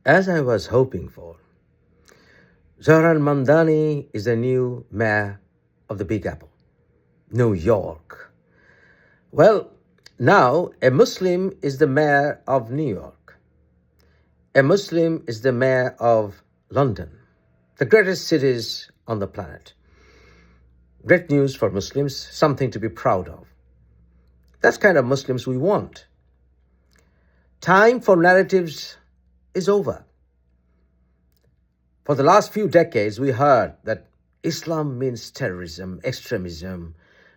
As I was hoping for, Mamdani is the new mayor of the Big Apple, New York. Well, now a Muslim is the mayor of New York. A Muslim is the mayor of London, the greatest cities on the planet. Great news for Muslims, something to be proud of. That's kind of Muslims we want. Time for narratives is over. For the last few decades, we heard that Islam means terrorism, extremism,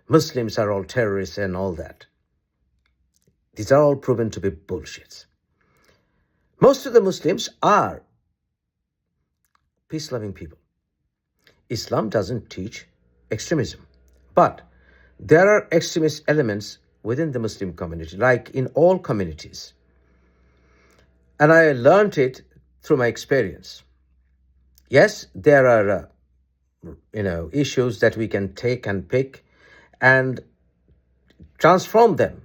Muslims are all terrorists and all that. These are all proven to be bullshit. Most of the Muslims are peace-loving people. Islam doesn't teach extremism, but there are extremist elements within the Muslim community, like in all communities. And I learned it through my experience. Yes, there are, issues that we can take and pick and transform them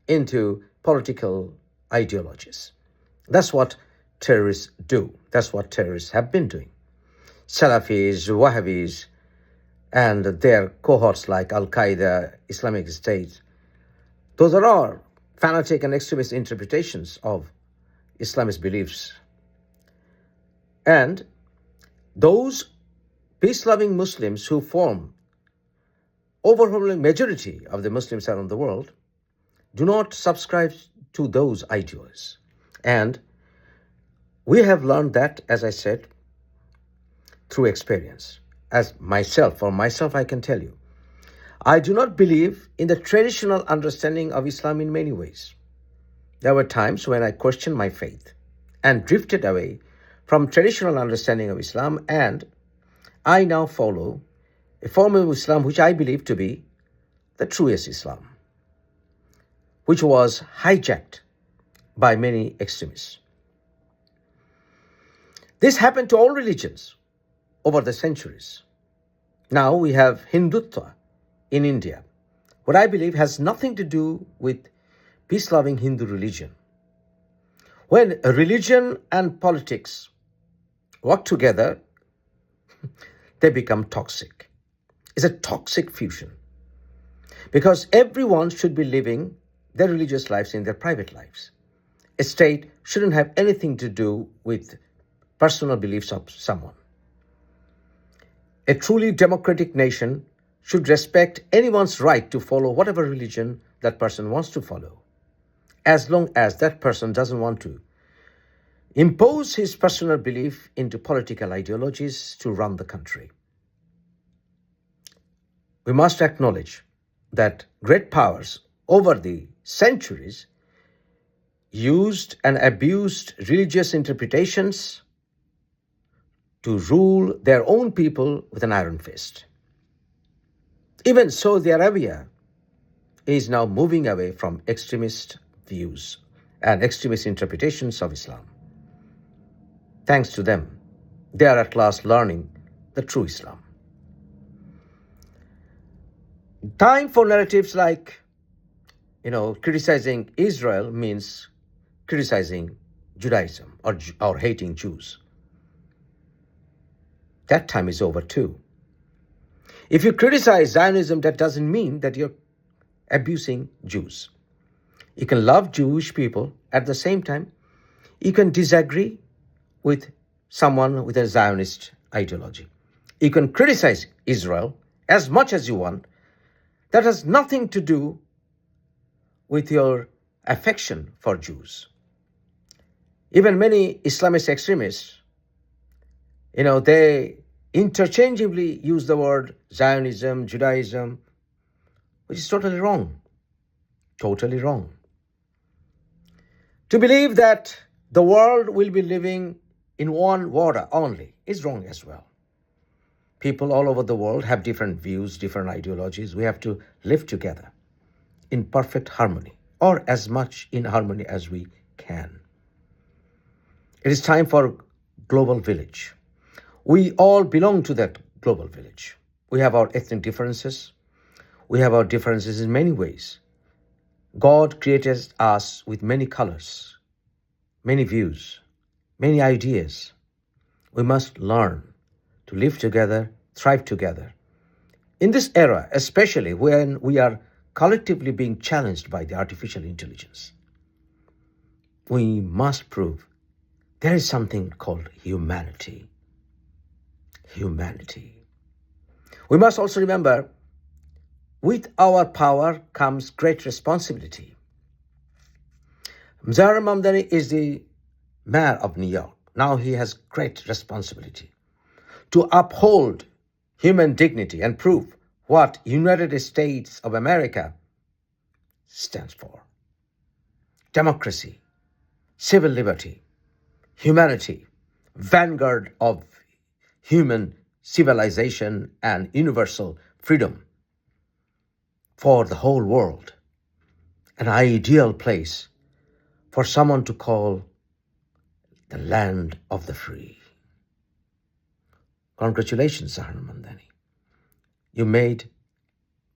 into political ideologies. That's what terrorists do. That's what terrorists have been doing. Salafis, Wahhabis, and their cohorts like Al-Qaeda, Islamic State, those are all fanatic and extremist interpretations of Islamist beliefs. And those peace-loving Muslims who form overwhelming majority of the Muslims around the world do not subscribe to those ideas. And we have learned that, as I said, through experience. For myself, I can tell you, I do not believe in the traditional understanding of Islam in many ways. There were times when I questioned my faith and drifted away from traditional understanding of Islam, and I now follow a form of Islam which I believe to be the truest Islam, which was hijacked by many extremists. This happened to all religions over the centuries. Now we have Hindutva in India, what I believe has nothing to do with peace-loving Hindu religion. When religion and politics work together, they become toxic. It's a toxic fusion. Because everyone should be living their religious lives in their private lives. A state shouldn't have anything to do with personal beliefs of someone. A truly democratic nation should respect anyone's right to follow whatever religion that person wants to follow, as long as that person doesn't want to impose his personal belief into political ideologies to run the country. We must acknowledge that great powers over the centuries used and abused religious interpretations to rule their own people with an iron fist. Even Saudi Arabia is now moving away from extremist views and extremist interpretations of Islam. Thanks to them, they are at last learning the true Islam. Time for narratives like, criticizing Israel means criticizing Judaism or hating Jews. That time is over too. If you criticize Zionism, that doesn't mean that you're abusing Jews. You can love Jewish people. At the same time, you can disagree with someone with a Zionist ideology. You can criticize Israel as much as you want. That has nothing to do with your affection for Jews. Even many Islamist extremists, they interchangeably use the word Zionism, Judaism, which is totally wrong. Totally wrong. To believe that the world will be living in one water only is wrong as well. People all over the world have different views, different ideologies. We have to live together in perfect harmony, or as much in harmony as we can. It is time for global village. We all belong to that global village. We have our ethnic differences. We have our differences in many ways. God created us with many colors, many views, many ideas. We must learn to live together, thrive together. In this era, especially when we are collectively being challenged by the artificial intelligence, we must prove there is something called humanity. Humanity. We must also remember, with our power comes great responsibility. Mamdani is the mayor of New York. Now he has great responsibility to uphold human dignity and prove what United States of America stands for. Democracy, civil liberty, humanity, vanguard of human civilization and universal freedom for the whole world. An ideal place for someone to call the land of the free. Congratulations, Mamdani. You made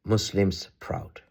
Muslims proud.